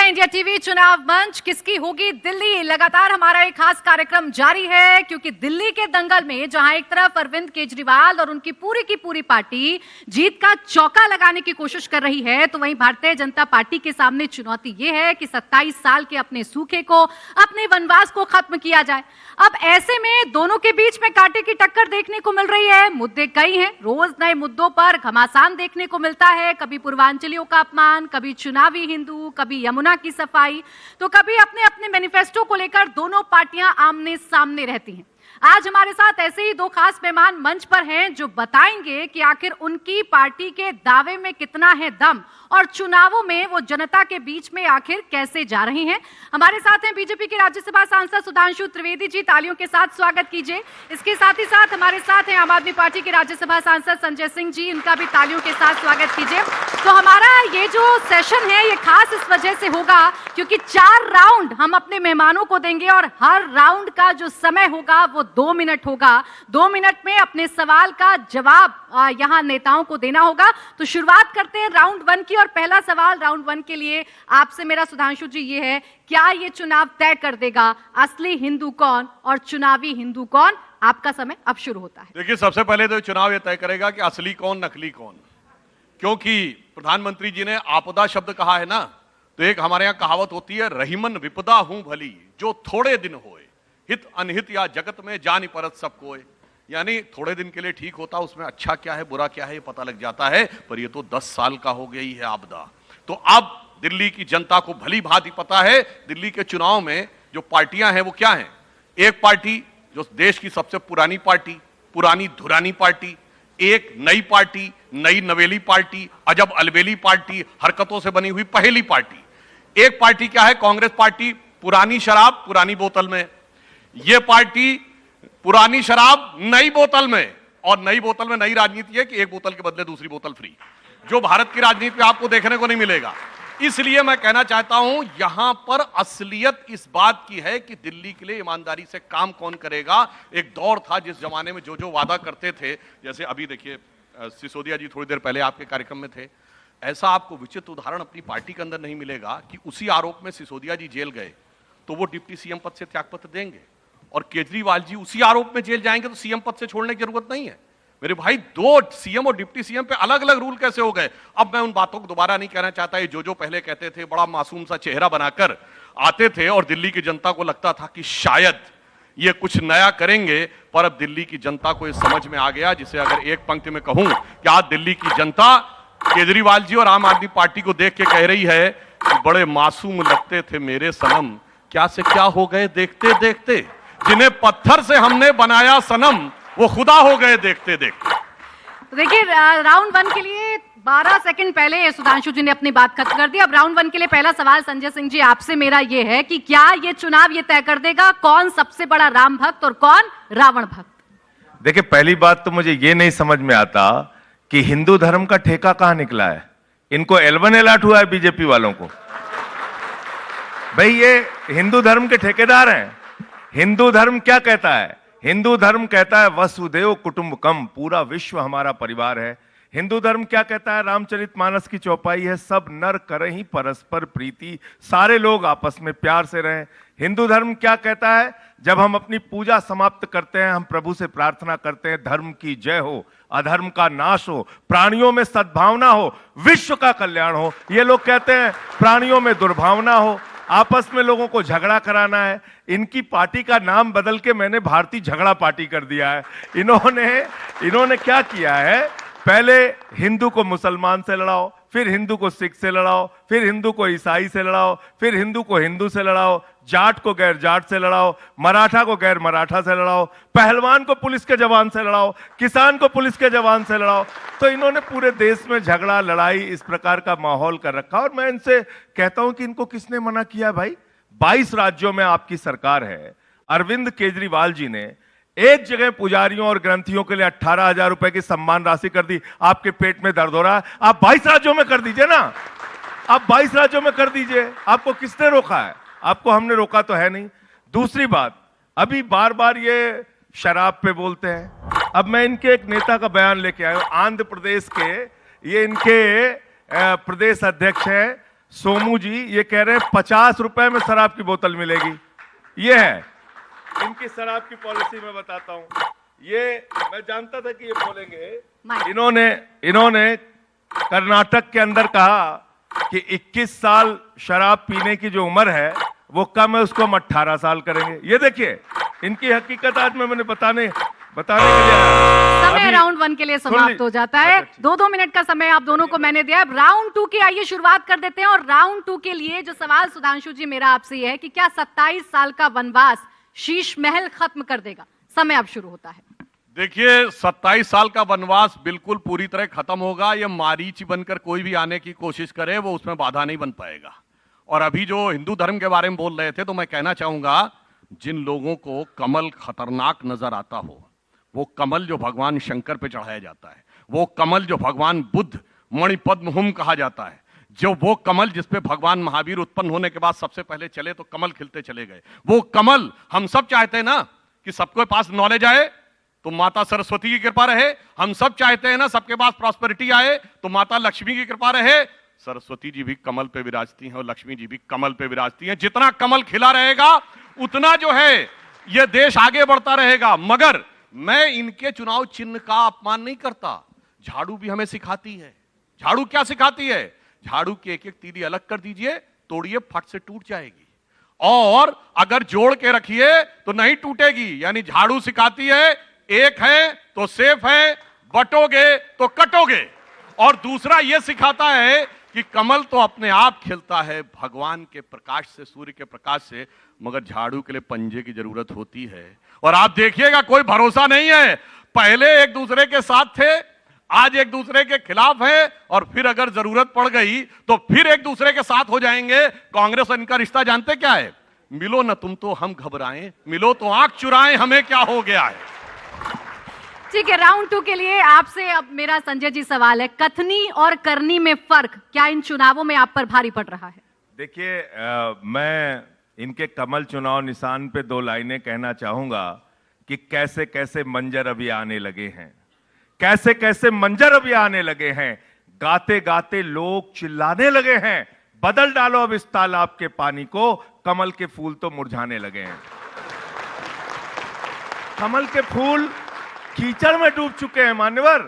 India TV चुनाव मंच किसकी होगी दिल्ली। लगातार हमारा एक खास कार्यक्रम जारी है क्योंकि दिल्ली के दंगल में जहां एक तरफ अरविंद केजरीवाल और उनकी पूरी की पूरी पार्टी जीत का चौका लगाने की कोशिश कर रही है, तो वहीं भारतीय जनता पार्टी के सामने चुनौती यह है कि 27 साल के अपने सूखे को, अपने वनवास को खत्म किया जाए। अब ऐसे में दोनों के बीच में कांटे की टक्कर देखने को मिल रही है। मुद्दे कई हैं, रोज नए मुद्दों पर घमासान देखने को मिलता है। कभी पूर्वांचलियों का अपमान, कभी चुनावी हिंदू, कभी यमुना की सफाई, तो कभी अपने अपने मैनिफेस्टो को लेकर दोनों पार्टियां आमने सामने रहती हैं। आज हमारे साथ ऐसे ही दो खास मेहमान मंच पर हैं जो बताएंगे कि आखिर उनकी पार्टी के दावे में कितना है दम और चुनावों में वो जनता के बीच में आखिर कैसे जा रही हैं। हमारे साथ हैं बीजेपी के राज्यसभा सांसद सुधांशु त्रिवेदी जी, तालियों के साथ स्वागत कीजिए। इसके साथ ही साथ हमारे साथ हैं आम आदमी पार्टी के राज्यसभा सांसद संजय सिंह जी, इनका भी तालियों के साथ स्वागत कीजिए। तो हमारा ये जो सेशन है ये खास इस वजह से होगा क्योंकि 4 राउंड हम अपने मेहमानों को देंगे और हर राउंड का जो समय होगा वो 2 मिनट होगा। 2 मिनट में अपने सवाल का जवाब यहां नेताओं को देना होगा। तो शुरुआत करते हैं राउंड 1 की और पहला सवाल राउंड 1 के लिए आपसे मेरा सुधांशु जी ये है, क्या ये चुनाव तय कर देगा असली हिंदू कौन और चुनावी हिंदू कौन? आपका समय अब शुरू होता है। देखिए, सबसे पहले तो चुनाव ये तय करेगा कि असली कौन नकली कौन, क्योंकि प्रधानमंत्री जी ने आपदा शब्द कहा है ना, तो एक हमारे यहां कहावत होती है, रहीमन विपदा हूं भली जो थोड़े दिन होए, हित अनहित या जगत में जानी परत सब कोय। यानी थोड़े दिन के लिए ठीक होता, उसमें अच्छा क्या है बुरा क्या है ये पता लग जाता है, पर ये तो 10 साल का हो गई है आपदा। तो अब दिल्ली की जनता को भली भांति पता है दिल्ली के चुनाव में जो पार्टियां हैं वो क्या हैं। एक पार्टी जो देश की सबसे पुरानी पार्टी, पुरानी धुरानी पार्टी, एक नई पार्टी, नई नवेली पार्टी, अजब अलबेली पार्टी, हरकतों से बनी हुई पहली पार्टी। एक पार्टी क्या है, कांग्रेस पार्टी, पुरानी शराब पुरानी बोतल में। ये पार्टी पुरानी शराब नई बोतल में, और नई बोतल में नई राजनीति है कि एक बोतल के बदले दूसरी बोतल फ्री, जो भारत की राजनीति में आपको देखने को नहीं मिलेगा। इसलिए मैं कहना चाहता हूं, यहां पर असलियत इस बात की है कि दिल्ली के लिए ईमानदारी से काम कौन करेगा। एक दौर था जिस जमाने में जो जो वादा करते थे, जैसे अभी देखिए सिसोदिया जी थोड़ी देर पहले आपके कार्यक्रम में थे, ऐसा आपको विचित्र उदाहरण अपनी पार्टी के अंदर नहीं मिलेगा कि उसी आरोप में सिसोदिया जी जेल गए तो वो डिप्टी सीएम पद से त्यागपत्र देंगे, और केजरीवाल जी उसी आरोप में जेल जाएंगे तो सीएम पद से छोड़ने की जरूरत नहीं है। मेरे भाई, 2 सीएम और डिप्टी सीएम पे अलग अलग रूल कैसे हो गए? अब मैं उन बातों को दोबारा नहीं कहना चाहता। ये जो पहले कहते थे, बड़ा मासूम सा चेहरा बनाकर आते थे और दिल्ली की जनता को लगता था कि शायद ये कुछ नया करेंगे, पर अब दिल्ली की जनता को ये समझ में आ गया, जिसे अगर एक पंक्ति में कहूं कि आज दिल्ली की जनता केजरीवाल जी और आम आदमी पार्टी को देख के कह रही है कि बड़े मासूम लगते थे मेरे सनम, क्या से क्या हो गए देखते देखते, जिन्हें पत्थर से हमने बनाया सनम वो खुदा हो गए देखते देखते। तो देखिए, राउंड 1 के लिए 12 सेकंड पहले सुधांशु जी ने अपनी बात खत्म कर दी। अब राउंड 1 के लिए पहला सवाल संजय सिंह जी आपसे मेरा ये है कि क्या ये चुनाव ये तय कर देगा कौन सबसे बड़ा राम भक्त और कौन रावण भक्त? देखिए, पहली बात तो मुझे ये नहीं समझ में आता कि हिंदू धर्म का ठेका कहां निकला है। इनको L1 अलर्ट हुआ है बीजेपी वालों को। भाई, ये हिंदू धर्म के ठेकेदार हैं। हिंदू धर्म क्या कहता है? हिंदू धर्म कहता है वसुदेव कुटुंबकम, पूरा विश्व हमारा परिवार है। हिंदू धर्म क्या कहता है? रामचरितमानस की चौपाई है, सब नर करहीं परस्पर प्रीति, सारे लोग आपस में प्यार से रहें। हिंदू धर्म क्या कहता है? जब हम अपनी पूजा समाप्त करते हैं, हम प्रभु से प्रार्थना करते हैं, धर्म की जय हो, अधर्म का नाश हो, प्राणियों में सद्भावना हो, विश्व का कल्याण हो। ये लोग कहते हैं प्राणियों में दुर्भावना हो, आपस में लोगों को झगड़ा कराना है। इनकी पार्टी का नाम बदल के मैंने भारतीय झगड़ा पार्टी कर दिया है। इन्होंने क्या किया है? पहले हिंदू को मुसलमान से लड़ाओ, फिर हिंदू को सिख से लड़ाओ, फिर हिंदू को ईसाई से लड़ाओ, फिर हिंदू को हिंदू से लड़ाओ, जाट को गैर जाट से लड़ाओ, मराठा को गैर मराठा से लड़ाओ, पहलवान को पुलिस के जवान से लड़ाओ, किसान को पुलिस के जवान से लड़ाओ। तो इन्होंने पूरे देश में झगड़ा लड़ाई इस प्रकार का माहौल कर रखा। और मैं इनसे कहता हूं कि इनको किसने मना किया भाई? 22 राज्यों में आपकी सरकार है। अरविंद केजरीवाल जी ने एक जगह पुजारियों और ग्रंथियों के लिए 18,000 रुपए की सम्मान राशि कर दी। आपके पेट में दर्द हो रहा है, आप 22 राज्यों में कर दीजिए ना। आप 22 राज्यों में कर दीजिए। आपको किसने रोका है? आपको हमने रोका तो है नहीं। दूसरी बात, अभी बार बार ये शराब पे बोलते हैं। अब मैं इनके एक नेता का बयान लेके आया हूं, आंध्र प्रदेश के, ये इनके प्रदेश अध्यक्ष हैं सोमू जी ये कह रहे हैं 50 रुपए में शराब की बोतल मिलेगी। ये है इनकी शराब की पॉलिसी। मैं बताता हूं, ये मैं जानता था कि ये बोलेंगे। इन्होंने कर्नाटक के अंदर कहा कि 21 साल शराब पीने की जो उम्र है वो कम है, उसको हम 18 साल करेंगे। ये देखिए इनकी हकीकत आज मैंने बताने के लिए समय राउंड 1 के लिए समाप्त हो जाता है। 2-2 मिनट का समय आप दोनों को मैंने दिया। अब राउंड 2 की आइए शुरुआत कर देते हैं। और राउंड 2 के लिए जो सवाल सुधांशु जी मेरा आपसे ये है कि क्या 27 साल का वनवास शीश महल खत्म कर देगा? समय अब शुरू होता है। देखिए 27 साल का वनवास बिल्कुल पूरी तरह खत्म होगा। ये मारीच बनकर कोई भी आने की कोशिश करे वो उसमें बाधा नहीं बन पाएगा। और अभी जो हिंदू धर्म के बारे में बोल रहे थे, तो मैं कहना चाहूंगा जिन लोगों को कमल खतरनाक नजर आता हो, वो कमल जो भगवान शंकर पे चढ़ाया जाता है, वो कमल जो भगवान बुद्ध मणिपद्महुम कहा जाता है, जो वो कमल जिसपे भगवान महावीर उत्पन्न होने के बाद सबसे पहले चले तो कमल खिलते चले गए, वो कमल हम सब चाहते हैं ना कि सबके पास नॉलेज आए तो माता सरस्वती की कृपा रहे। हम सब चाहते हैं ना सबके पास प्रॉस्पेरिटी आए तो माता लक्ष्मी की कृपा रहे। सरस्वती जी भी कमल पे विराजती हैं और लक्ष्मी जी भी कमल पे विराजती हैं। जितना कमल खिला रहेगा उतना जो है ये देश आगे बढ़ता रहेगा। मगर मैं इनके चुनाव चिन्ह का अपमान नहीं करता। झाड़ू भी हमें सिखाती है। झाड़ू क्या सिखाती है? झाड़ू की एक एक तीली अलग कर दीजिए, तोड़िए फट से टूट जाएगी, और अगर जोड़ के रखिए तो नहीं टूटेगी। यानी झाड़ू सिखाती है एक है तो सेफ है, बटोगे तो कटोगे। और दूसरा यह सिखाता है कि कमल तो अपने आप खिलता है भगवान के प्रकाश से, सूर्य के प्रकाश से, मगर झाड़ू के लिए पंजे की जरूरत होती है। और आप देखिएगा कोई भरोसा नहीं है। पहले एक दूसरे के साथ थे, आज एक दूसरे के खिलाफ है, और फिर अगर जरूरत पड़ गई तो फिर एक दूसरे के साथ हो जाएंगे। कांग्रेस और इनका रिश्ता जानते क्या है? मिलो न तुम तो हम घबराएं, मिलो तो आंख चुराएं, हमें क्या हो गया है। ठीक है, राउंड 2 के लिए आपसे अब मेरा संजय जी सवाल है, कथनी और करनी में फर्क क्या इन चुनावों में आप पर भारी पड़ रहा है? देखिए मैं इनके कमल चुनाव निशान पे 2 लाइनें कहना चाहूंगा कि कैसे कैसे मंजर अभी आने लगे हैं, कैसे कैसे मंजर अभी आने लगे हैं। गाते गाते लोग चिल्लाने लगे हैं, बदल डालो अब इस तालाब के पानी को, कमल के फूल तो मुरझाने लगे हैं। कमल के फूल कीचड़ में डूब चुके हैं। मान्यवर,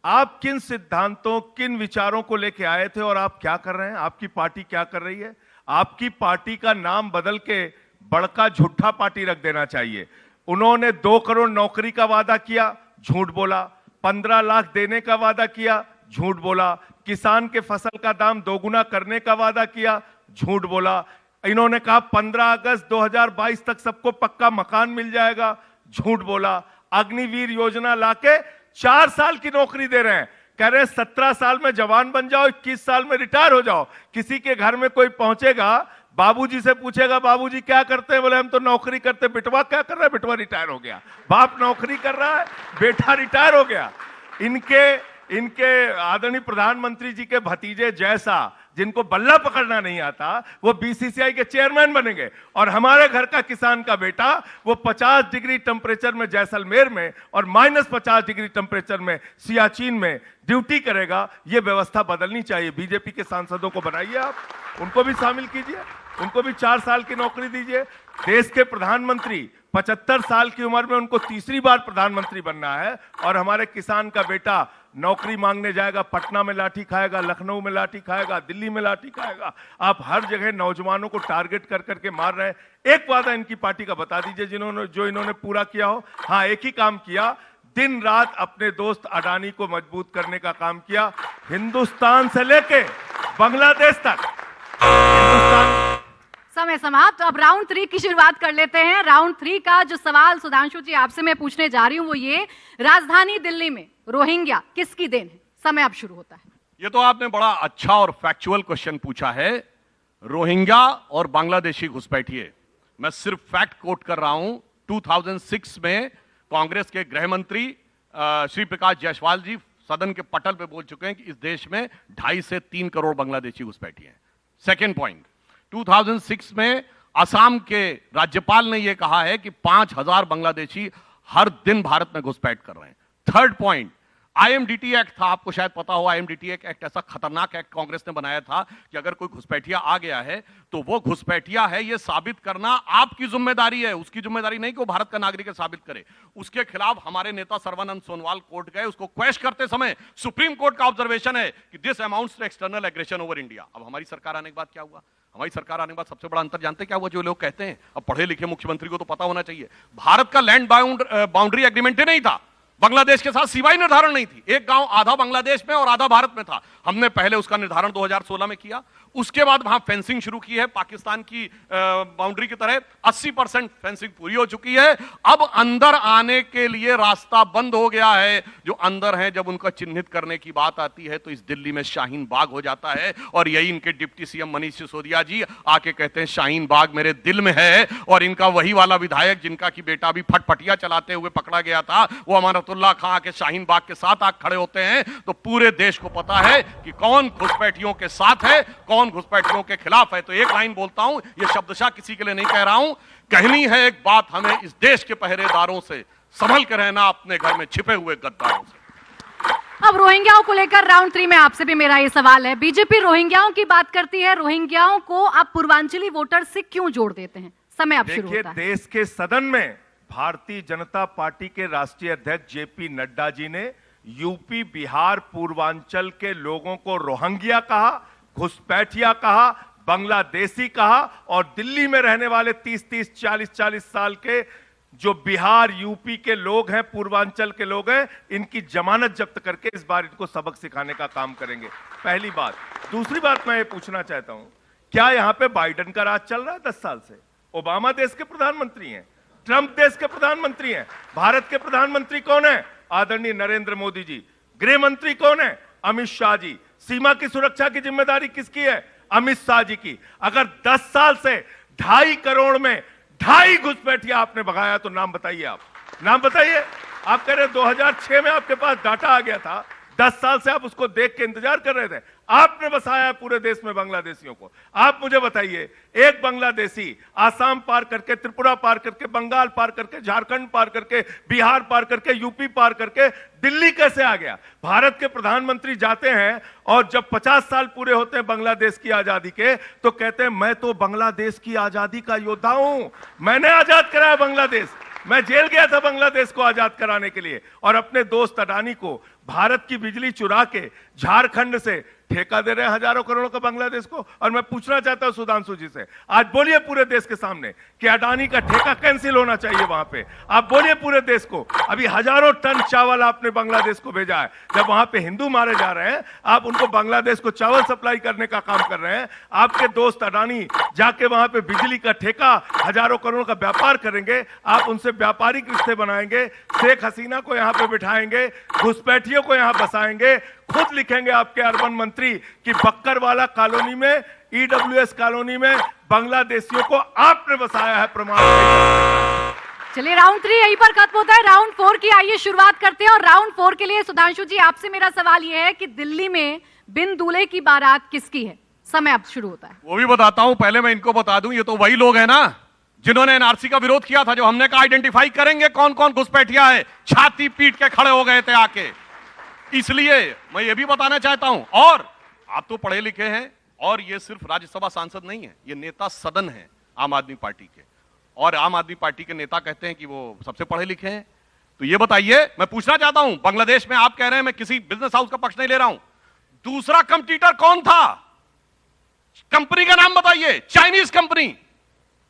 आप किन सिद्धांतों, किन विचारों को लेके आए थे और आप क्या कर रहे हैं? आपकी पार्टी क्या कर रही है? आपकी पार्टी का नाम बदल के बड़का झूठा पार्टी रख देना चाहिए। उन्होंने 2 करोड़ नौकरी का वादा किया, झूठ बोला। 15 लाख देने का वादा किया, झूठ बोला। किसान के फसल का दाम 2 गुना करने का वादा किया, झूठ बोला। इन्होंने कहा 15 अगस्त 2022 तक सबको पक्का मकान मिल जाएगा, झूठ बोला। अग्निवीर योजना लाके 4 साल की नौकरी दे रहे हैं, कह रहे हैं 17 साल में जवान बन जाओ, 21 साल में रिटायर हो जाओ। किसी के घर में कोई पहुंचेगा, बाबूजी से पूछेगा बाबूजी क्या करते हैं, बोले हम तो नौकरी करते। बिटवा क्या कर रहा है? बिटवा रिटायर हो गया। बाप नौकरी कर रहा है, बेटा रिटायर हो गया। इनके आदरणीय प्रधानमंत्री जी के भतीजे जैसा, जिनको बल्ला पकड़ना नहीं आता, वो बीसीसीआई के चेयरमैन बनेंगे। और हमारे घर का किसान का बेटा वो 50 डिग्री टेम्परेचर में जैसलमेर में और -50 डिग्री टेम्परेचर में सियाचिन में ड्यूटी करेगा। ये व्यवस्था बदलनी चाहिए। बीजेपी के सांसदों को बनाइए, आप उनको भी शामिल कीजिए, उनको भी 4 साल की नौकरी दीजिए। देश के प्रधानमंत्री 75 साल की उम्र में उनको तीसरी बार प्रधानमंत्री बनना है, और हमारे किसान का बेटा नौकरी मांगने जाएगा, पटना में लाठी खाएगा, लखनऊ में लाठी खाएगा, दिल्ली में लाठी खाएगा। आप हर जगह नौजवानों को टारगेट कर करके मार रहे हैं। एक वादा इनकी पार्टी का बता दीजिए जो इन्होंने पूरा किया हो। हाँ, एक ही काम किया, दिन रात अपने दोस्त अडानी को मजबूत करने का काम किया। हिंदुस्तान से लेके बांग्लादेश तक हिंदुस्तान। समय समाप्त। अब राउंड 3 की शुरुआत कर लेते हैं। राउंड 3 का जो सवाल सुधांशु जी आपसे मैं पूछने जा रही हूं वो ये, राजधानी दिल्ली में रोहिंग्या किसकी देन है? समय अब शुरू होता है। ये तो आपने बड़ा अच्छा और फैक्चुअल क्वेश्चन पूछा है। रोहिंग्या और बांग्लादेशी घुसपैठिए, मैं सिर्फ फैक्ट कोट कर रहा हूं। 2006 में कांग्रेस के गृह मंत्री श्री प्रकाश जायसवाल जी सदन के पटल पे बोल चुके हैं कि इस देश में 2.5 से 3 करोड़ बांग्लादेशी घुसपैठिए हैं। सेकेंड पॉइंट, 2006 में असम के राज्यपाल ने यह कहा है कि 5,000 बांग्लादेशी हर दिन भारत में घुसपैठ कर रहे हैं। थर्ड पॉइंट, आईएमडीटी एक्ट था, आपको शायद पता हो, आईएमडीटी एक्ट ऐसा खतरनाक एक्ट कांग्रेस ने बनाया था कि अगर कोई घुसपैठिया आ गया है तो वो घुसपैठिया है ये साबित करना आपकी जिम्मेदारी है, उसकी जिम्मेदारी नहीं कि वो भारत का नागरिक है साबित करे। उसके खिलाफ हमारे नेता सर्बानंद सोनोवाल कोर्ट गए, उसको क्वेश करते समय सुप्रीम कोर्ट का ऑब्जर्वेशन है कि this amounts to external aggression over India. अब हमारी सरकार आने के बाद क्या हुआ? हमारी सरकार आने के बाद सबसे बड़ा अंतर जानते क्या हुआ? जो लोग कहते हैं, अब पढ़े लिखे मुख्यमंत्री को तो पता होना चाहिए, भारत का लैंड बाउंड्री एग्रीमेंट ही नहीं था, बांग्लादेश के साथ सीमा निर्धारण नहीं थी। एक गांव आधा बांग्लादेश में और आधा भारत में था। हमने पहले उसका निर्धारण 2016 में किया, उसके बाद वहां फेंसिंग शुरू की है पाकिस्तान की बाउंड्री की तरह। 80% फेंसिंग पूरी हो चुकी है। अब अंदर आने के लिए रास्ता बंद हो गया है। जो अंदर हैं, जब उनका चिन्हित करने की बात आती है तो इस दिल्ली में शाहीन बाग हो जाता है। और यही इनके डिप्टी सीएम मनीष सिसोदिया जी आके कहते हैं शाहीन बाग मेरे दिल में है। और इनका वही वाला विधायक जिनका की बेटा भी फटफटिया चलाते हुए पकड़ा गया था, वो अमानतुल्लाह खां के शाहीन बाग के साथ आके खड़े होते हैं। तो पूरे देश को पता है कि कौन घुसपैठियों के साथ है, कौन घुसपैठियों के खिलाफ है। तो एक लाइन बोलता हूं, ये शब्दशः किसी के लिए नहीं कह रहा हूं, कहनी है एक बात हमें इस देश के पहरेदारों से, संभल कर रहना अपने घर में छिपे हुए गद्दारों से। अब रोहिंग्याओं को लेकर राउंड 3 में आपसे भी मेरा ये सवाल है। बीजेपी रोहिंग्याओं की बात करती है, रोहिंग्याओं को आप पूर्वांचली वोटर से क्यों जोड़ देते हैं? समय अब शुरू होता है। देश के सदन में भारतीय जनता पार्टी के राष्ट्रीय अध्यक्ष जेपी नड्डा जी ने यूपी बिहार पूर्वांचल के लोगों को रोहिंग्या कहा, घुसपैठिया कहा, बांग्लादेशी कहा। और दिल्ली में रहने वाले 30-30, 40-40 साल के जो बिहार यूपी के लोग हैं, पूर्वांचल के लोग हैं, इनकी जमानत जब्त करके इस बार इनको सबक सिखाने का काम करेंगे। पहली बात। दूसरी बात मैं ये पूछना चाहता हूं, क्या यहां पे बाइडेन का राज चल रहा है 10 साल से? ओबामा देश के प्रधानमंत्री हैं, ट्रंप देश के प्रधानमंत्री हैं। भारत के प्रधानमंत्री कौन है? आदरणीय नरेंद्र मोदी जी। गृह मंत्री कौन है? अमित शाह जी। सीमा की सुरक्षा की जिम्मेदारी किसकी है? अमित शाह जी की। अगर 10 साल से 2.5 करोड़ में 2.5 घुसपैठिया आपने भगाया तो नाम बताइए, आप नाम बताइए। आप कह रहे 2006 में आपके पास डाटा आ गया था, 10 साल से आप उसको देख के इंतजार कर रहे थे। आपने बसाया है पूरे देश में बांग्लादेशियों को। आप मुझे बताइए, एक बांग्लादेशी आसाम पार करके, त्रिपुरा पार करके, बंगाल पार करके, झारखंड पार करके, बिहार पार करके, यूपी पार करके दिल्ली कैसे आ गया? भारत के प्रधानमंत्री जाते हैं और जब 50 साल पूरे होते हैं बांग्लादेश की आजादी के, तो कहते हैं मैं तो बांग्लादेश की आजादी का योद्धा हूं, मैंने आजाद कराया बांग्लादेश, मैं जेल गया था बांग्लादेश को आजाद कराने के लिए। और अपने दोस्त अडानी को भारत की बिजली चुरा के झारखंड से ठेका दे रहे हैं हजारों करोड़ों का बांग्लादेश को। और मैं पूछना चाहता हूं सुधांशु जी से, आज बोलिए पूरे देश के सामने कि अडानी का ठेका कैंसिल होना चाहिए वहां पे। आप बोलिए पूरे देश को। अभी हजारों टन चावल आपने बांग्लादेश को भेजा है। जब वहां पे हिंदू मारे जा रहे हैं, आप उनको बांग्लादेश को चावल सप्लाई करने का काम कर रहे हैं। आपके दोस्त अडानी जाके वहां पे बिजली का ठेका, हजारों करोड़ों का व्यापार करेंगे। आप उनसे व्यापारिक रिश्ते बनाएंगे, शेख हसीना को यहां पे बिठाएंगे, घुसपैठियों को यहां बसाएंगे। खुद लिखेंगे आपके अर्बन मंत्री कि बक्करवाला कॉलोनी में, ईडब्ल्यूएस कॉलोनी में बांग्लादेशियों को आपने बसाया है, प्रमाण। चलिए, राउंड 3 यहीं पर खत्म होता है। राउंड 4 की आइए शुरुआत करते हैं। और राउंड 4 के लिए सुधांशु जी, आपसे मेरा सवाल यह है कि दिल्ली में बिन दूल्हे की बारात किसकी है? समय अब शुरू होता है। वो भी बताता हूं, पहले मैं इनको बता दूं, ये तो वही लोग हैं ना जिन्होंने एनआरसी का विरोध किया था। जो हमने कहा आइडेंटिफाई करेंगे कौन कौन घुसपैठिया है, छाती पीट के खड़े हो गए थे आके। इसलिए मैं ये भी बताना चाहता हूं, और आप तो पढ़े लिखे हैं, और ये सिर्फ राज्यसभा सांसद नहीं है, ये नेता सदन है आम आदमी पार्टी के। और आम आदमी पार्टी के नेता कहते हैं कि वो सबसे पढ़े लिखे हैं। तो ये बताइए, मैं पूछना चाहता हूं, बांग्लादेश में आप कह रहे हैं, मैं किसी बिजनेस हाउस का पक्ष नहीं ले रहा हूं, दूसरा कंपटीटर कौन था? कंपनी का नाम बताइए, चाइनीज कंपनी।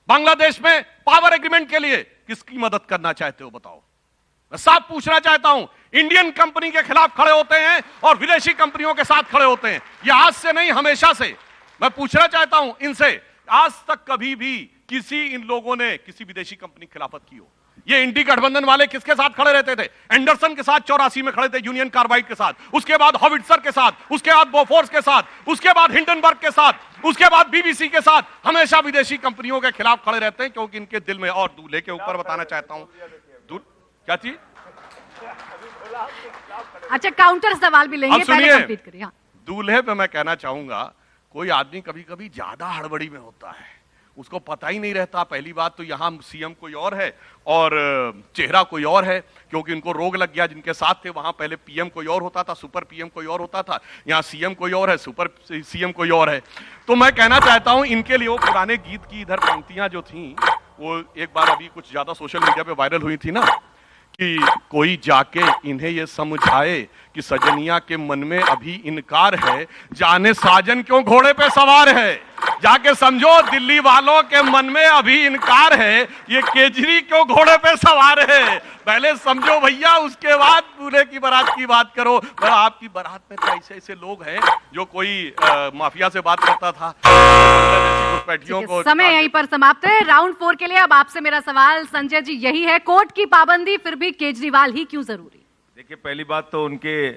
बांग्लादेश में पावर एग्रीमेंट के लिए किसकी मदद करना चाहते हो बताओ? मैं साफ पूछना चाहता हूं। इंडियन कंपनी के खिलाफ खड़े होते हैं और विदेशी कंपनियों के साथ खड़े होते हैं। यह आज से नहीं, हमेशा से। मैं पूछना चाहता हूं इनसे, आज तक कभी भी किसी इन लोगों ने किसी विदेशी कंपनी की खिलाफत की हो? ये इंडी गठबंधन वाले किसके साथ खड़े रहते थे? एंडरसन के साथ 84 में खड़े थे, यूनियन कार्बाइड के साथ, उसके बाद हॉविट्जर के साथ, उसके बाद बोफोर्स के साथ, उसके बाद हिंडनबर्ग के साथ, उसके बाद बीबीसी के साथ। हमेशा विदेशी कंपनियों के खिलाफ खड़े रहते हैं क्योंकि इनके दिल में। और दूल्हे के ऊपर बताना चाहता हूं, क्या चीज? अच्छा, काउंटर सवाल भी लेंगे, पहले कंप्लीट करिए। दूल्हे पे मैं कहना चाहूंगा, कोई आदमी कभी कभी ज्यादा हड़बड़ी में होता है, उसको पता ही नहीं रहता। पहली बात तो यहाँ सीएम कोई और है और चेहरा कोई और है, क्योंकि उनको रोग लग गया। जिनके साथ थे वहां पहले पीएम कोई और होता था, सुपर पीएम कोई और होता था, यहाँ सीएम कोई और है, सुपर सीएम कोई और है। तो मैं कहना चाहता हूं इनके लिए वो पुराने गीत की इधर पंक्तियां जो थी, वो एक बार अभी कुछ ज्यादा सोशल मीडिया पे वायरल हुई थी ना, कि कोई जाके इन्हें ये समझाए कि सजनिया के मन में अभी इनकार है, जाने साजन क्यों घोड़े पे सवार है। जाके समझो दिल्ली वालों के मन में अभी इनकार है, ये केजरी क्यों घोड़े पे सवार है। पहले समझो भैया, उसके बाद दूल्हे की बारात की बात करो। पर आपकी बारात में तो ऐसे ऐसे लोग हैं जो कोई माफिया से बात करता था। को समय यहीं पर समाप्त है। राउंड 4 के लिए अब आपसे मेरा सवाल संजय जी यही है, कोर्ट की पाबंदी फिर भी केजरीवाल ही क्यों जरूरी? देखिए, पहली बात तो उनके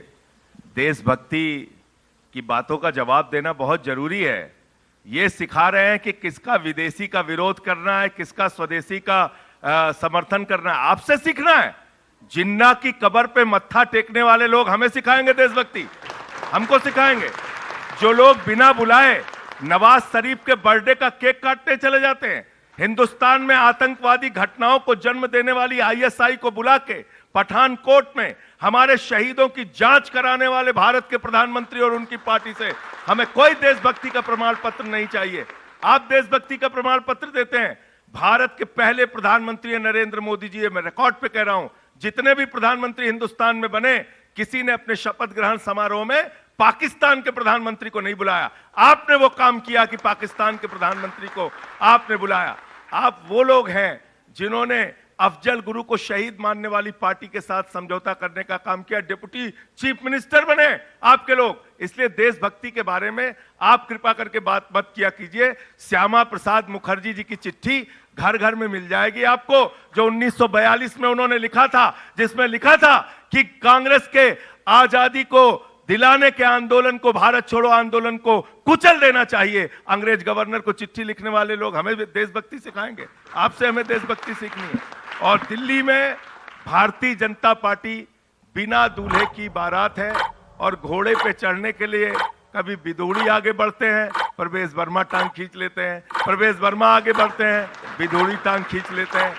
देशभक्ति की बातों का जवाब देना बहुत जरूरी है। ये सिखा रहे हैं कि किसका विदेशी का विरोध करना है, किसका स्वदेशी का समर्थन करना है। आपसे सीखना है। जिन्ना की कब्र पे मत्था टेकने वाले लोग हमें सिखाएंगे देशभक्ति, हमको सिखाएंगे। जो लोग बिना बुलाए नवाज शरीफ के बर्थडे का केक काटने चले जाते हैं, हिंदुस्तान में आतंकवादी घटनाओं को जन्म देने वाली आईएसआई को बुला के पठानकोट में हमारे शहीदों की जांच कराने वाले भारत के प्रधानमंत्री और उनकी पार्टी से हमें कोई देशभक्ति का प्रमाण पत्र नहीं चाहिए। आप देशभक्ति का प्रमाण पत्र देते हैं। भारत के पहले प्रधानमंत्री नरेंद्र मोदी जी, मैं रिकॉर्ड पे कह रहा हूं, जितने भी प्रधानमंत्री हिंदुस्तान में बने, किसी ने अपने शपथ ग्रहण समारोह में पाकिस्तान के प्रधानमंत्री को नहीं बुलाया। आपने वो काम किया कि पाकिस्तान के प्रधानमंत्री को आपने बुलाया। आप वो लोग हैं जिन्होंने अफजल गुरु को शहीद मानने वाली पार्टी के साथ समझौता करने का काम किया। डिप्टी चीफ मिनिस्टर बने आपके लोग। इसलिए देशभक्ति के बारे में आप कृपा करके बात मत किया कीजिए। श्यामा प्रसाद मुखर्जी जी की चिट्ठी घर घर में मिल जाएगी आपको, जो 1942 में उन्होंने लिखा था, जिसमें लिखा था कि कांग्रेस के आजादी को दिलाने के आंदोलन को, भारत छोड़ो आंदोलन को कुचल देना चाहिए। अंग्रेज गवर्नर को चिट्ठी लिखने वाले लोग हमें देशभक्ति सिखाएंगे। आपसे हमें देशभक्ति सीखनी है। और दिल्ली में भारतीय जनता पार्टी बिना दूल्हे की बारात है और घोड़े पे चढ़ने के लिए कभी बिदूड़ी आगे बढ़ते हैं, परवेज वर्मा टांग खींच लेते हैं, परवेज वर्मा आगे बढ़ते हैं, बिदूड़ी टांग खींच लेते हैं।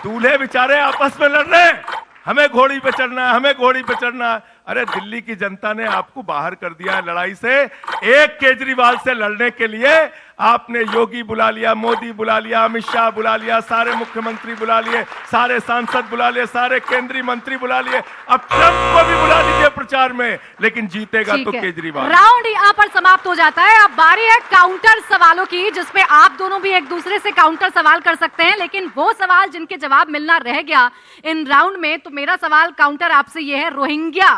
दूल्हे बेचारे आपस में लड़ रहे हैं, हमें घोड़ी पे चढ़ना है, हमें घोड़ी पे चढ़ना है। अरे दिल्ली की जनता ने आपको बाहर कर दिया है लड़ाई से। एक केजरीवाल से लड़ने के लिए आपने योगी बुला लिया, मोदी बुला लिया, अमित शाह बुला लिया, सारे मुख्यमंत्री बुला लिए, सारे सांसद बुला लिए, सारे केंद्रीय मंत्री बुला लिए। अब ट्रंप को भी बुला लीजिए प्रचार में, लेकिन जीतेगा तो केजरीवाल। राउंड यहाँ पर समाप्त हो जाता है। अब बारी है काउंटर सवालों की, जिसमें आप दोनों भी एक दूसरे से काउंटर सवाल कर सकते हैं, लेकिन वो सवाल जिनके जवाब मिलना रह गया इन राउंड में, तो मेरा सवाल काउंटर आपसे यह है, रोहिंग्या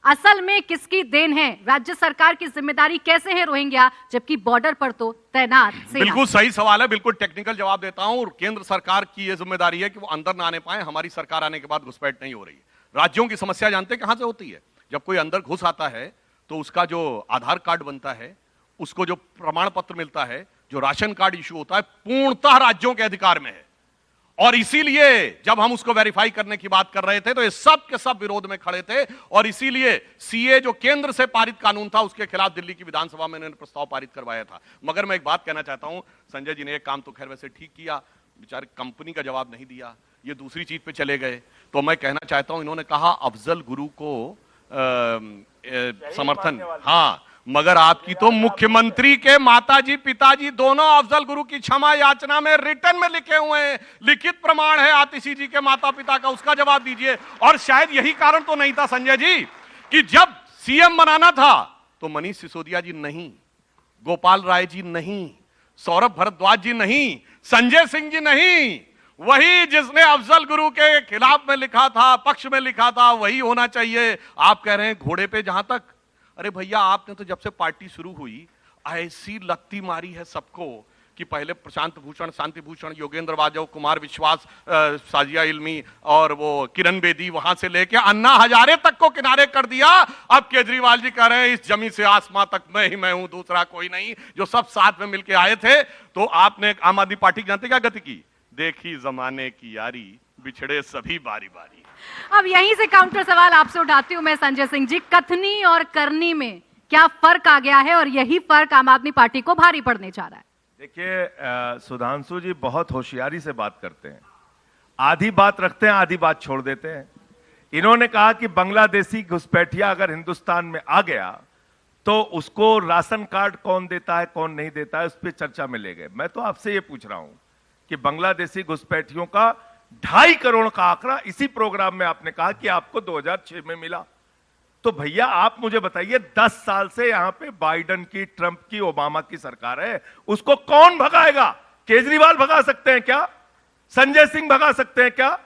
असल में किसकी देन है? राज्य सरकार की जिम्मेदारी कैसे है रोहिंग्या, जबकि बॉर्डर पर तो तैनात सेना? बिल्कुल सही सवाल है, बिल्कुल टेक्निकल जवाब देता हूं। और केंद्र सरकार की यह जिम्मेदारी है कि वो अंदर ना आने पाए। हमारी सरकार आने के बाद घुसपैठ नहीं हो रही है। राज्यों की समस्या जानते हैं कहां से होती है? जब कोई अंदर घुस आता है तो उसका जो आधार कार्ड बनता है, उसको जो प्रमाण पत्र मिलता है, जो राशन कार्ड इश्यू होता है, पूर्णतः राज्यों के अधिकार में है। और इसीलिए जब हम उसको वेरीफाई करने की बात कर रहे थे तो ये सब के सब विरोध में खड़े थे। और इसीलिए सीए जो केंद्र से पारित कानून था, उसके खिलाफ दिल्ली की विधानसभा में इन्होंने प्रस्ताव पारित करवाया था। मगर मैं एक बात कहना चाहता हूं, संजय जी ने एक काम तो खैर वैसे ठीक किया, बेचारे कंपनी का जवाब नहीं दिया, ये दूसरी चीज पे चले गए। तो मैं कहना चाहता हूं, इन्होंने कहा अफजल गुरु को समर्थन, हाँ, मगर आपकी तो मुख्यमंत्री के माताजी पिताजी दोनों अफजल गुरु की क्षमा याचना में रिटर्न में लिखे हुए हैं, लिखित प्रमाण है आतिशी जी के माता पिता का, उसका जवाब दीजिए। और शायद यही कारण तो नहीं था संजय जी कि जब सीएम बनाना था तो मनीष सिसोदिया जी नहीं, गोपाल राय जी नहीं, सौरभ भारद्वाज जी नहीं, संजय सिंह जी नहीं, वही जिसने अफजल गुरु के खिलाफ में लिखा था, पक्ष में लिखा था, वही होना चाहिए। आप कह रहे हैं घोड़े पे जहां तक, अरे भैया आपने तो जब से पार्टी शुरू हुई ऐसी लत्ती मारी है सबको कि पहले प्रशांत भूषण, शांति भूषण, योगेंद्र यादव, कुमार विश्वास, साजिया इल्मी और वो किरण बेदी, वहां से लेके अन्ना हजारे तक को किनारे कर दिया। अब केजरीवाल जी कह रहे हैं इस जमी से आसमां तक मैं ही मैं हूं, दूसरा कोई नहीं, जो सब साथ में मिलके आए थे। तो आपने आम आदमी पार्टी की जानते क्या गति की? देखी जमाने की यारी, बिछड़े सभी बारी बारी। अब यहीं से काउंटर सवाल आपसे उठाती हूं मैं संजय सिंह जी, कथनी और करनी में क्या फर्क आ गया है और यही फर्क आम आदमी पार्टी को भारी पड़ने जा रहा है? देखिए सुधांशु जी बहुत होशियारी से बात करते हैं, आधी बात रखते हैं, आधी बात छोड़ देते हैं। इन्होंने कहा कि बांग्लादेशी घुसपैठिया अगर हिंदुस्तान में आ गया तो उसको राशन कार्ड कौन देता है कौन नहीं देता है उस पर चर्चा में ले गए। मैं तो आपसे ये पूछ रहा हूं कि बांग्लादेशी घुसपैठियों का 2.5 करोड़ का आंकड़ा इसी प्रोग्राम में आपने कहा कि आपको 2006 में मिला। तो भैया आप मुझे बताइए 10 साल से यहां पे बाइडेन की, ट्रंप की, ओबामा की सरकार है, उसको कौन भगाएगा? केजरीवाल भगा सकते हैं क्या? संजय सिंह भगा सकते हैं क्या?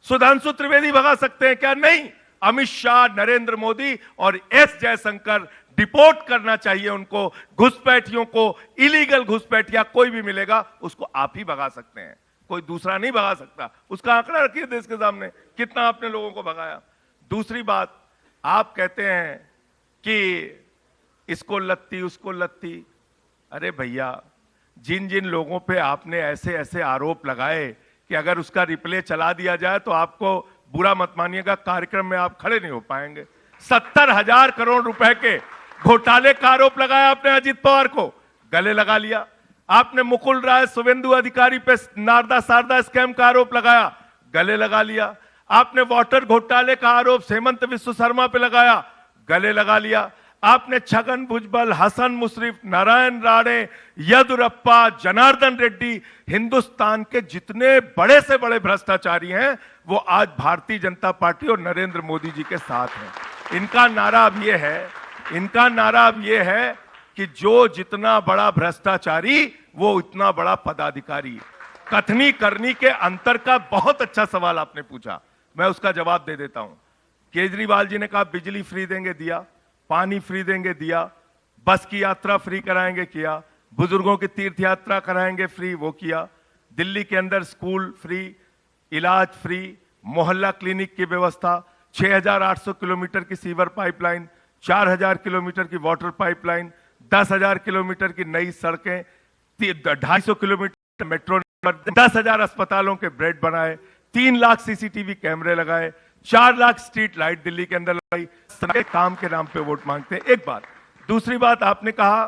सुधांशु त्रिवेदी भगा सकते हैं क्या? नहीं। अमित शाह, नरेंद्र मोदी और एस जयशंकर डिपोर्ट करना चाहिए उनको। घुसपैठियों को, इलीगल घुसपैठिया कोई भी मिलेगा उसको आप ही भगा सकते हैं, कोई दूसरा नहीं भगा सकता। उसका आंकड़ा रखिए देश के सामने, कितना आपने लोगों को भगाया। दूसरी बात, आप कहते हैं कि इसको लत्ती उसको लत्ती। अरे भैया, जिन जिन लोगों पे आपने ऐसे ऐसे आरोप लगाए कि अगर उसका रिप्ले चला दिया जाए तो आपको बुरा मत मानिएगा, कार्यक्रम में आप खड़े नहीं हो पाएंगे। 70,000 करोड़ रुपए के घोटाले का आरोप लगाया आपने अजीत पवार को, गले लगा लिया। आपने मुकुल राय, शुभेंदु अधिकारी पे नारदा शारदा स्कैम का आरोप लगाया, गले लगा लिया। आपने वाटर घोटाले का आरोप हेमंत विश्व शर्मा पे लगाया, गले लगा लिया। आपने छगन भुजबल, हसन मुशर्रफ, नारायण राणे, येदियुरप्पा, जनार्दन रेड्डी, हिंदुस्तान के जितने बड़े से बड़े भ्रष्टाचारी हैं वो आज भारतीय जनता पार्टी और नरेंद्र मोदी जी के साथ हैं। इनका नारा अब ये है कि जो जितना बड़ा भ्रष्टाचारी वो इतना बड़ा पदाधिकारी। कथनी करनी के अंतर का बहुत अच्छा सवाल आपने पूछा, मैं उसका जवाब दे देता हूं। केजरीवाल जी ने कहा बिजली फ्री देंगे, दिया। पानी फ्री देंगे, दिया। बस की यात्रा फ्री कराएंगे, किया। बुजुर्गों की तीर्थ यात्रा कराएंगे फ्री, वो किया। दिल्ली के अंदर स्कूल फ्री, इलाज फ्री, मोहल्ला क्लिनिक की व्यवस्था, 6,800 किलोमीटर की सीवर पाइपलाइन, 4,000 किलोमीटर की वाटर पाइपलाइन, 10,000 किलोमीटर की नई सड़कें, 250 किलोमीटर मेट्रो, 10,000 अस्पतालों के बेड बनाए, 3 लाख सीसीटीवी कैमरे लगाए, 4 लाख स्ट्रीट लाइट दिल्ली के अंदर लगाई। काम के नाम पे वोट मांगते हैं, एक बात। दूसरी बात, आपने कहा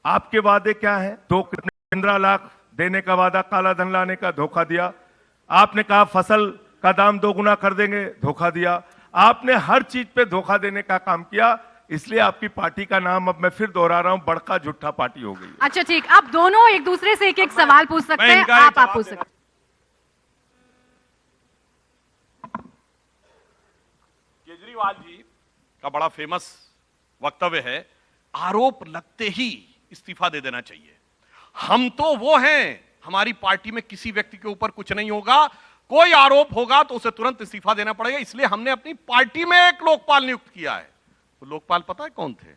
आपके वादे क्या हैं? 15 लाख देने का वादा, काला धन लाने का, धोखा दिया। आपने कहा फसल का दाम 2 गुना कर देंगे, धोखा दिया। आपने हर चीज पे धोखा देने का काम किया, इसलिए आपकी पार्टी का नाम अब मैं फिर दोहरा रहा हूं, बड़का झूठा पार्टी हो गई। अच्छा ठीक, आप दोनों एक दूसरे से एक एक सवाल पूछ सकते हैं। आप पूछ सकते हैं। केजरीवाल जी का बड़ा फेमस वक्तव्य है, आरोप लगते ही इस्तीफा दे देना चाहिए। हम तो वो हैं, हमारी पार्टी में किसी व्यक्ति के ऊपर कुछ नहीं होगा, कोई आरोप होगा तो उसे तुरंत इस्तीफा देना पड़ेगा, इसलिए हमने अपनी पार्टी में एक लोकपाल नियुक्त किया है। तो लोकपाल पता है कौन थे?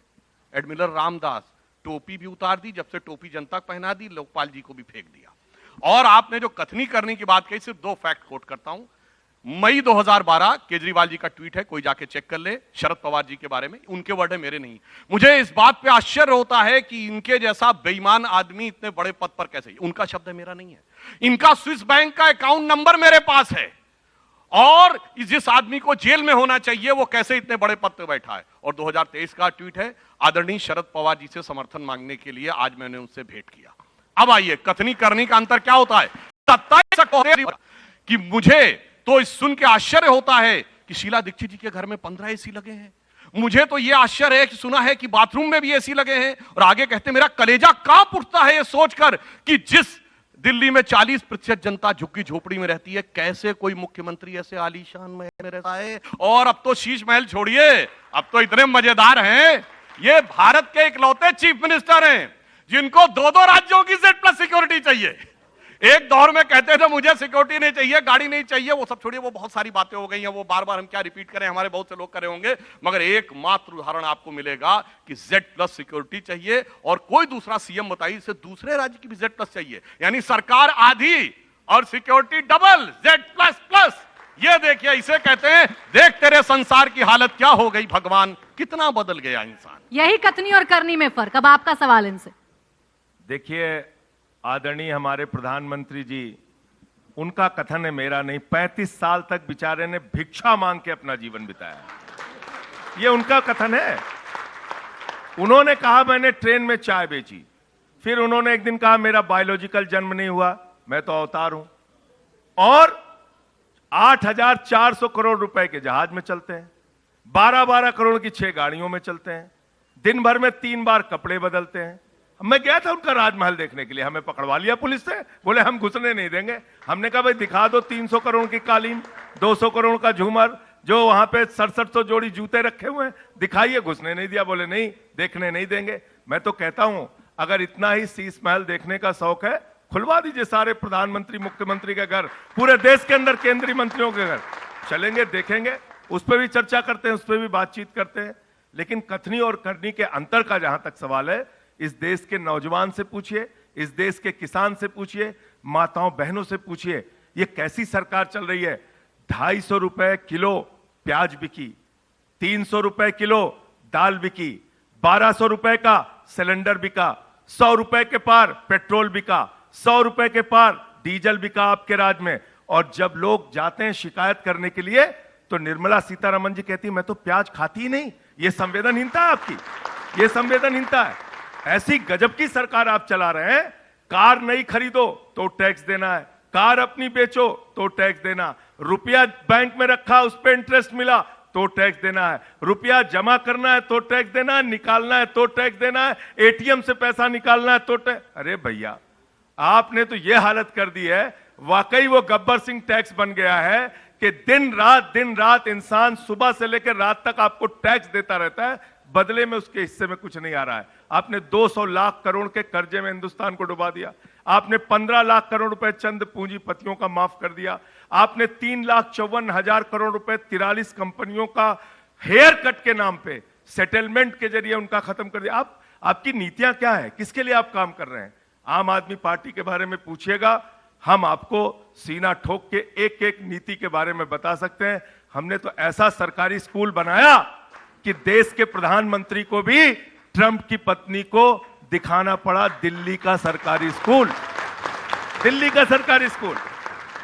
एडमिरल रामदास। टोपी भी उतार दी, जब से टोपी जनता को पहना दी, लोकपाल जी को भी फेंक दिया। और आपने जो कथनी करने की बात कही, सिर्फ 2 फैक्ट कोट करता हूं। मई 2012 केजरीवाल जी का ट्वीट है, कोई जाके चेक कर ले, शरद पवार जी के बारे में, उनके वर्ड है, मेरे नहीं। मुझे इस बात पे आश्चर्य होता है कि इनके जैसा बेईमान आदमी इतने बड़े पद पर कैसे, उनका शब्द है, मेरा नहीं है। इनका स्विस बैंक का अकाउंट नंबर मेरे पास है, और जिस आदमी को जेल में होना चाहिए वो कैसे इतने बड़े पद पर बैठा है। और 2023 का ट्वीट है, आदरणीय शरद पवार जी से समर्थन मांगने के लिए आज मैंने उनसे भेंट किया। अब आइए, कथनी करने का अंतर क्या होता है? 27 कि मुझे तो इस सुन के आश्चर्य होता है कि शीला दीक्षित जी के घर में 15 एसी लगे हैं। मुझे तो यह आश्चर्य है कि सुना है कि बाथरूम में भी एसी लगे हैं, और आगे कहते मेरा कलेजा कांप उठता है यह सोचकर कि जिस दिल्ली में 40% जनता झुग्गी झोपड़ी में रहती है, कैसे कोई मुख्यमंत्री ऐसे आलीशान महल में रहता है। और अब तो शीश महल छोड़िए, अब तो इतने मजेदार हैं, ये भारत के इकलौते चीफ मिनिस्टर हैं जिनको 2-2 राज्यों की Z+ सिक्योरिटी चाहिए। एक दौर में कहते थे मुझे सिक्योरिटी नहीं चाहिए, गाड़ी नहीं चाहिए, वो सब छोड़िए, वो बहुत सारी बातें हो गई हैं, वो बार बार हम क्या रिपीट करें, हमारे बहुत से लोग करे होंगे, मगर एकमात्र उदाहरण आपको मिलेगा कि Z+ सिक्योरिटी चाहिए। और कोई दूसरा सीएम बताइए इसे दूसरे राज्य की भी Z+ चाहिए, यानी सरकार आधी और सिक्योरिटी डबल, Z++। ये देखिए, इसे कहते हैं देख तेरे संसार की हालत क्या हो गई भगवान, कितना बदल गया इंसान। यही कथनी और करनी में फर्क। अब आपका सवाल इनसे। देखिए, आदरणीय हमारे प्रधानमंत्री जी, उनका कथन है, मेरा नहीं। 35 साल तक बेचारे ने भिक्षा मांग के अपना जीवन बिताया, ये उनका कथन है। उन्होंने कहा मैंने ट्रेन में चाय बेची, फिर उन्होंने एक दिन कहा मेरा बायोलॉजिकल जन्म नहीं हुआ, मैं तो अवतार हूं। और 8,400 करोड़ रुपए के जहाज में चलते हैं, 12-12 करोड़ की 6 गाड़ियों में चलते हैं, दिन भर में 3 बार कपड़े बदलते हैं। मैं गया था उनका राजमहल देखने के लिए, हमें पकड़वा लिया पुलिस से, बोले हम घुसने नहीं देंगे। हमने कहा भाई दिखा दो 300 करोड़ की कालीन, 200 करोड़ का झूमर, जो वहां पे 6700 जोड़ी जूते रखे हुए हैं, दिखाइए। घुसने नहीं दिया, बोले नहीं देखने नहीं देंगे। मैं तो कहता हूं अगर इतना ही शीश महल देखने का शौक है, खुलवा दीजिए सारे प्रधानमंत्री मुख्यमंत्री के घर, पूरे देश के अंदर केंद्रीय मंत्रियों के घर, चलेंगे देखेंगे, उस पर भी चर्चा करते हैं, उस पर भी बातचीत करते हैं। लेकिन कथनी और करनी के अंतर का जहां तक सवाल है, इस देश के नौजवान से पूछिए, इस देश के किसान से पूछिए, माताओं बहनों से पूछिए, ये कैसी सरकार चल रही है। 250 रुपए किलो प्याज बिकी, 300 रुपए किलो दाल बिकी, 1200 रुपए का सिलेंडर बिका, 100 रुपए के पार पेट्रोल बिका, 100 रुपए के पार डीजल बिका आपके राज्य में। और जब लोग जाते हैं शिकायत करने के लिए तो निर्मला सीतारमण जी कहती मैं तो प्याज खाती ही नहीं। ये संवेदनहीनता है आपकी, ये संवेदनहीनता है। ऐसी गजब की सरकार आप चला रहे हैं। कार नहीं खरीदो तो टैक्स देना है, कार अपनी बेचो तो टैक्स देना, रुपया बैंक में रखा उस पर इंटरेस्ट मिला तो टैक्स देना है, रुपया जमा करना है तो टैक्स देना है, निकालना है तो टैक्स देना है, एटीएम से पैसा निकालना है तो टैक्स। अरे भैया आपने तो यह हालत कर दी है, वाकई वो गब्बर सिंह टैक्स बन गया है कि दिन रात इंसान सुबह से लेकर रात तक आपको टैक्स देता रहता है, बदले में उसके हिस्से में कुछ नहीं आ रहा है। आपने 200 लाख करोड़ के कर्जे में हिंदुस्तान को डुबा दिया, आपने 15 लाख करोड़ रुपए चंद पूंजीपतियों का माफ कर दिया, आपने 3,54,000 करोड़ रुपए 43 कंपनियों का हेयर कट के नाम पे सेटलमेंट के जरिए उनका खत्म कर दिया। आपकी नीतियां क्या है, किसके लिए आप काम कर रहे हैं? आम आदमी पार्टी के बारे में पूछिएगा, हम आपको सीना ठोक के एक एक नीति के बारे में बता सकते हैं। हमने तो ऐसा सरकारी स्कूल बनाया कि देश के प्रधानमंत्री को भी ट्रंप की पत्नी को दिखाना पड़ा दिल्ली का सरकारी स्कूल, दिल्ली का सरकारी स्कूल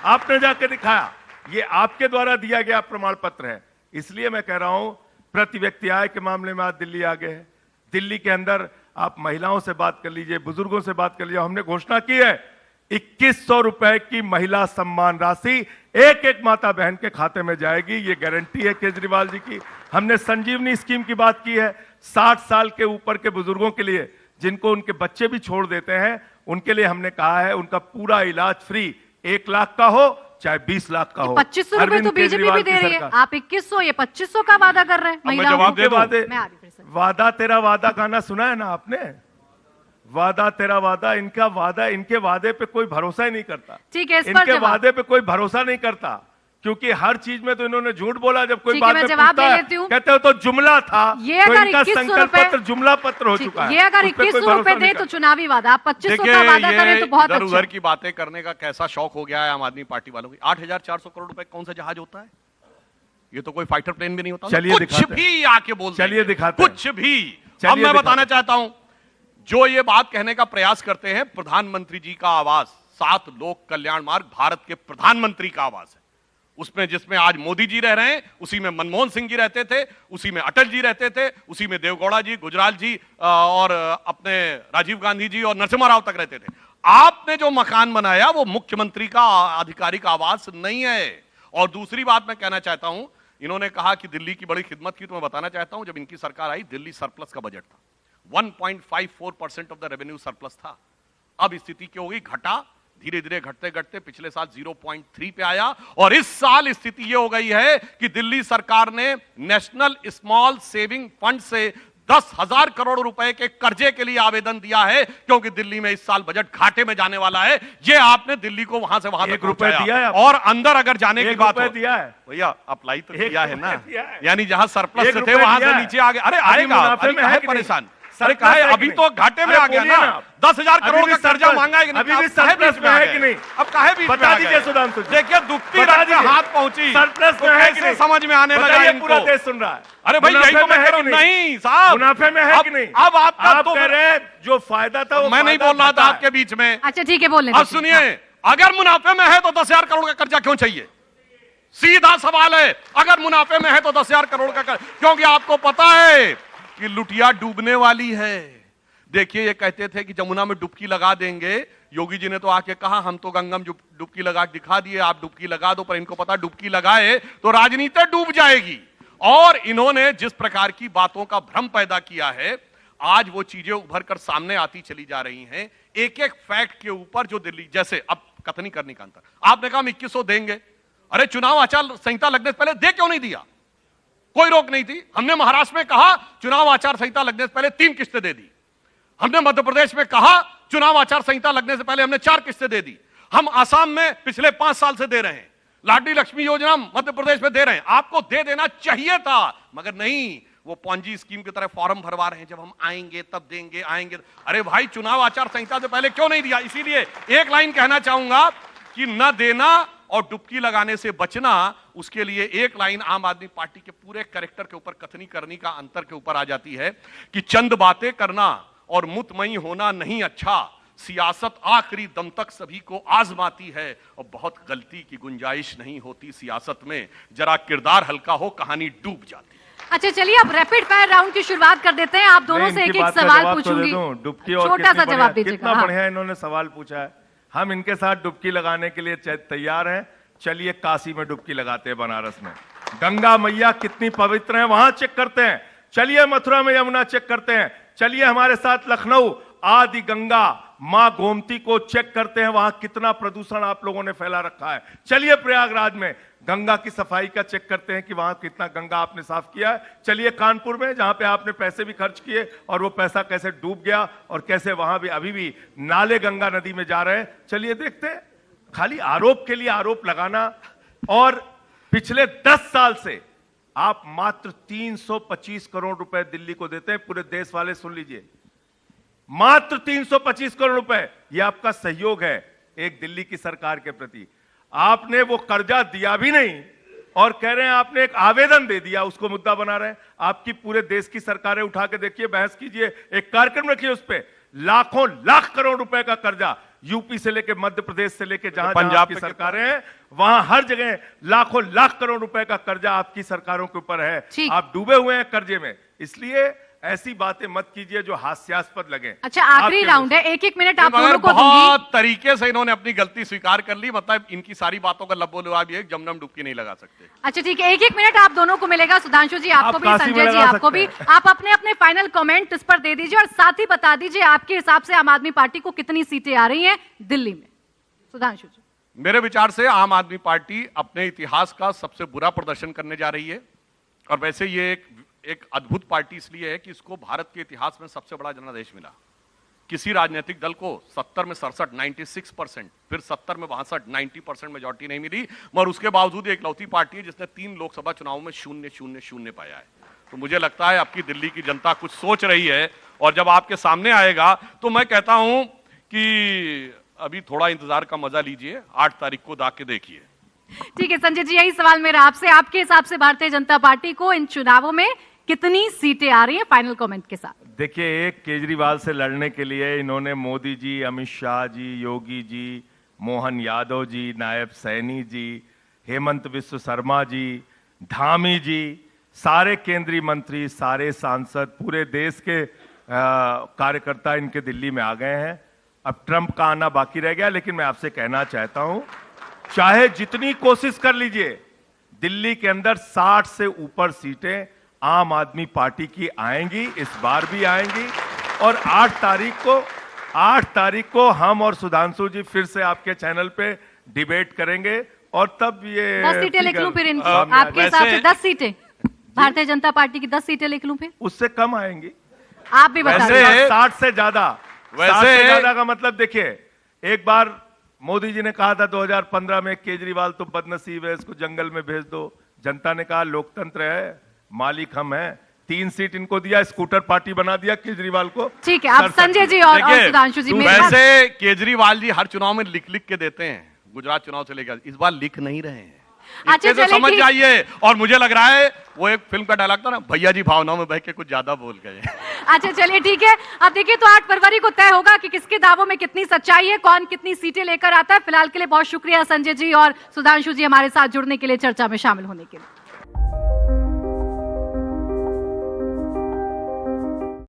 आपने जाके दिखाया। ये आपके द्वारा दिया गया प्रमाण पत्र है। इसलिए मैं कह रहा हूं प्रति व्यक्ति आय के मामले में आज दिल्ली आगे है। दिल्ली के अंदर आप महिलाओं से बात कर लीजिए, बुजुर्गों से बात कर लीजिए। हमने घोषणा की है 2100 रुपए की महिला सम्मान राशि एक एक माता बहन के खाते में जाएगी, ये गारंटी है केजरीवाल जी की। हमने संजीवनी स्कीम की बात की है, 60 साल के ऊपर के बुजुर्गों के लिए जिनको उनके बच्चे भी छोड़ देते हैं, उनके लिए हमने कहा है उनका पूरा इलाज फ्री, 1 लाख का हो चाहे 20 लाख का हो। 2500 रुपए तो बीजेपी भी दे रही है, आप 2100 ये 2500 का वादा कर रहे हैं महिलाओं जवाब दे दो। वादा तेरा वादा गाना सुना है ना आपने? वादा तेरा वादा, इनका वादा, इनके वादे पे कोई भरोसा ही नहीं करता। ठीक है, इनके वादे पे कोई भरोसा नहीं करता, क्योंकि हर चीज में तो इन्होंने झूठ बोला। जब कोई बात में पूछता है कहते हो तो जुमला था, ये तो अगर इनका 2100 संकल्प पत्र जुमला पत्र हो चुका है। ये अगर 2100 रुपए दे तो चुनावी वादा, आप 2500 का वादा करें तो बहुत अच्छा। उधर की बातें करने का कैसा शौक हो गया है आम आदमी पार्टी वालों की। 8,400 करोड़ रुपए कौन सा जहाज होता है? ये तो कोई फाइटर प्लेन भी नहीं होता। चलिए कुछ भी आके बोल, चलिए दिखाते, कुछ भी। अब मैं बताना चाहता हूं, जो ये बात कहने का प्रयास करते हैं, प्रधानमंत्री जी का आवास 7 लोक कल्याण मार्ग भारत के प्रधानमंत्री का आवास है। उसमें जिसमें आज मोदी जी रह रहे हैं, उसी में मनमोहन सिंह जी रहते थे, उसी में अटल जी रहते थे, उसी में देवगौड़ा जी, गुजराल जी और अपने राजीव गांधी जी और नरसिम्हा राव तक रहते थे। आपने जो मकान बनाया वो मुख्यमंत्री का आधिकारिक आवास नहीं है। और दूसरी बात मैं कहना चाहता हूं, इन्होंने कहा कि दिल्ली की बड़ी खिदमत की, तो मैं बताना चाहता हूं जब इनकी सरकार आई दिल्ली सरप्लस का बजट था, 1.54% ऑफ द रेवेन्यू सरप्लस था। अब स्थिति क्या हो गई? घटा, धीरे धीरे घटते घटते पिछले साल 0.3 पे आया, और इस साल स्थिति यह हो गई है कि दिल्ली सरकार ने नेशनल स्मॉल सेविंग फंड से 10,000 करोड़ रुपए के कर्जे के लिए आवेदन दिया है, क्योंकि दिल्ली में इस साल बजट घाटे में जाने वाला है। ये आपने दिल्ली को वहां से वहां तक दिया है, और अंदर अगर जाने की बात दिया है भैया, अप्लाई तो किया है ना, यानी जहां सरप्लस थे वहां से नीचे आ गए। अरे आएगा, परेशान, अरे कहा है अभी तो घाटे में आ गया ना, 10,000 करोड़ का कर्जा मांगा है कि नहीं? अभी भी सरप्लस में है कि नहीं? अब काहे बीच में बता दीजिए सुधांशु, देखिए दुखती रात हाथ पहुंची, सरप्लस में है कि नहीं? समझ में आने लगा इनको, पूरा देश सुन रहा है। अरे भाई यही तो मैं कह रहा हूं। नहीं साहब, मुनाफे में है कि नहीं? अब आपका तो कह रहे जो फायदा था वो मैं नहीं बोल रहा था आपके बीच में। अच्छा ठीक है, बोल अब सुनिए, अगर मुनाफे में है तो 10,000 करोड़ का कर्जा क्यों चाहिए? सीधा सवाल है, अगर मुनाफे में है तो 10,000 करोड़ का कर्जा, क्योंकि आपको पता है कि लुटिया डूबने वाली है। देखिए, ये कहते थे कि जमुना में डुबकी लगा देंगे। योगी जी ने तो आके कहा हम तो गंगा में डुबकी लगा के दिखा दिए, आप डुबकी लगा दो। पर इनको पता डुबकी लगाए तो राजनीति डूब जाएगी। और इन्होंने जिस प्रकार की बातों का भ्रम पैदा किया है, आज वो चीजें उभर कर सामने आती चली जा रही हैं। एक एक फैक्ट के ऊपर जो दिल्ली, जैसे अब कथनी करने का अंतर, आपने कहा हम 2100 देंगे। अरे चुनाव आचार संहिता लगने से पहले दे क्यों नहीं दिया? कोई रोक नहीं थी। हमने महाराष्ट्र में कहा चुनाव आचार संहिता लगने से पहले 3 किस्तें दे दी। हमने मध्य प्रदेश में कहा चुनाव आचार संहिता लगने से पहले हमने 4 किस्तें दे दी। हम आसाम में पिछले 5 साल से दे रहे हैं। लाडली लक्ष्मी योजना मध्य प्रदेश में दे रहे हैं। आपको दे देना चाहिए था, मगर नहीं, वो पॉन्जी स्कीम की तरह फॉर्म भरवा रहे हैं, जब हम आएंगे तब देंगे, आएंगे। अरे भाई, चुनाव आचार संहिता से पहले क्यों नहीं दिया? इसीलिए एक लाइन कहना चाहूंगा कि न देना और डुबकी लगाने से बचना, उसके लिए एक लाइन आम आदमी पार्टी के पूरे कैरेक्टर के ऊपर, कथनी करनी का अंतर के ऊपर आ जाती है कि चंद बातें करना और मुतमई होना नहीं अच्छा, सियासत आखिरी दम तक सभी को आजमाती है और बहुत गलती की गुंजाइश नहीं होती सियासत में। जरा किरदार हल्का हो, कहानी डूब जाती है। अच्छा, चलिए अब रैपिड फायर राउंड की शुरुआत कर देते हैं। आप दोनों से एक एक सवाल पूछूंगी, डुबकी और छोटा सा जवाब दीजिएगा। कितना बढ़िया इन्होंने सवाल पूछा है। हम इनके साथ डुबकी लगाने के लिए तैयार हैं। चलिए काशी में डुबकी लगाते हैं, बनारस में। गंगा मैया कितनी पवित्र है, वहां चेक करते हैं। चलिए मथुरा में यमुना चेक करते हैं। चलिए हमारे साथ लखनऊ आदि गंगा मां गोमती को चेक करते हैं, वहां कितना प्रदूषण आप लोगों ने फैला रखा है। चलिए प्रयागराज में गंगा की सफाई का चेक करते हैं कि वहां कितना गंगा आपने साफ किया है। चलिए कानपुर में, जहां पे आपने पैसे भी खर्च किए और वो पैसा कैसे डूब गया और कैसे वहां भी अभी भी नाले गंगा नदी में जा रहे हैं। चलिए देखते हैं। खाली आरोप के लिए आरोप लगाना। और पिछले 10 साल से आप मात्र 325 करोड़ रुपए दिल्ली को देते हैं। पूरे देश वाले सुन लीजिए, मात्र 325 करोड़ रुपए। यह आपका सहयोग है एक दिल्ली की सरकार के प्रति। आपने वो कर्जा दिया भी नहीं और कह रहे हैं आपने एक आवेदन दे दिया, उसको मुद्दा बना रहे हैं। आपकी पूरे देश की सरकारें उठा के देखिए, बहस कीजिए, एक कार्यक्रम रखिए, उस पर लाखों लाख करोड़ रुपए का कर्जा, यूपी से लेके मध्य प्रदेश से लेके जहां पंजाब की सरकारें हैं, वहां हर जगह लाखों लाख करोड़ रुपए का कर्जा आपकी सरकारों के ऊपर है। आप डूबे हुए हैं कर्जे में। इसलिए ऐसी बातें मत कीजिए जो हास्यास्पद लगे। अच्छा, आखिरी राउंड है, 1-1 मिनट आप दोनों को दूंगी। बहुत तरीके से इन्होंने अपनी गलती स्वीकार कर ली। मतलब इनकी सारी बातों का लब्बो लुआब ये, जमुना में डुबकी नहीं लगा सकते। अच्छा ठीक है, 1-1 मिनट आप दोनों को मिलेगा। सुधांशु जी आपको भी, संजय जी आपको भी। आप अपने अपने फाइनल कमेंट इस पर दे दीजिए और साथ ही बता दीजिए आपके हिसाब से आम आदमी पार्टी को कितनी सीटें आ रही हैं दिल्ली में। सुधांशु जी। मेरे विचार से आम आदमी पार्टी अपने इतिहास का सबसे बुरा प्रदर्शन करने जा रही है। और वैसे ये एक अद्भुत पार्टी इसलिए है कि इसको भारत के इतिहास में सबसे बड़ा जनादेश मिला। किसी राजनीतिक दल को 70 में 67 96%, फिर 70 में 62 90% मेजॉरिटी नहीं मिली, मगर उसके बावजूद एक लौती पार्टी है जिसने 3 लोकसभा चुनाव में 0-0-0 पाया है। तो मुझे लगता है आपकी दिल्ली की जनता कुछ सोच रही है और जब आपके सामने आएगा तो मैं कहता हूं कि अभी थोड़ा इंतजार का मजा लीजिए, 8 तारीख को दाग के देखिए। ठीक है संजय जी, यही सवाल मेरा आपसे, आपके हिसाब से भारतीय जनता पार्टी को इन चुनावों में कितनी सीटें आ रही हैं फाइनल कमेंट के साथ? देखिए, एक केजरीवाल से लड़ने के लिए इन्होंने मोदी जी, अमित शाह जी, योगी जी, मोहन यादव जी, नायब सैनी जी, हेमंत विश्व शर्मा जी, धामी जी, सारे केंद्रीय मंत्री, सारे सांसद, पूरे देश के कार्यकर्ता इनके दिल्ली में आ गए हैं। अब ट्रंप का आना बाकी रह गया। लेकिन मैं आपसे कहना चाहता हूं, चाहे जितनी कोशिश कर लीजिए, दिल्ली के अंदर 60 से ऊपर सीटें आम आदमी पार्टी की आएंगी, इस बार भी आएंगी। और 8 तारीख को हम और सुधांशु जी फिर से आपके चैनल पे डिबेट करेंगे और तब ये 10 सीटें लिख लूं फिर इनकी, आपके हिसाब से 10 सीटें भारतीय जनता पार्टी की 10 सीटें लिख लूं फिर? उससे कम आएंगी। आप भी बता दीजिए। 60 से ज्यादा। वैसे ज्यादा का मतलब देखिए, एक बार मोदी जी ने कहा था 2015 में, केजरीवाल तो बदनसीब है, इसको जंगल में भेज दो। जनता ने कहा लोकतंत्र है, मालिक हम हैं। 3 सीट इनको दिया, स्कूटर पार्टी बना दिया केजरीवाल को। ठीक है, आप संजय जी और सुधांशु जी। वैसे केजरीवाल जी हर चुनाव में लिख लिख के देते हैं, गुजरात चुनाव से लेकर इस बार लिख नहीं रहे हैं। अच्छा तो समझ जाइए। और मुझे लग रहा है वो एक फिल्म का डायलॉग था ना, भैया जी भावनाओं में बह के कुछ ज्यादा बोल गए। अच्छा चलिए ठीक है, अब देखिए तो 8 फरवरी को तय होगा कि किसके दावों में कितनी सच्चाई है, कौन कितनी सीटें लेकर आता है। फिलहाल के लिए बहुत शुक्रिया संजय जी और सुधांशु जी हमारे साथ जुड़ने के लिए, चर्चा में शामिल होने के लिए।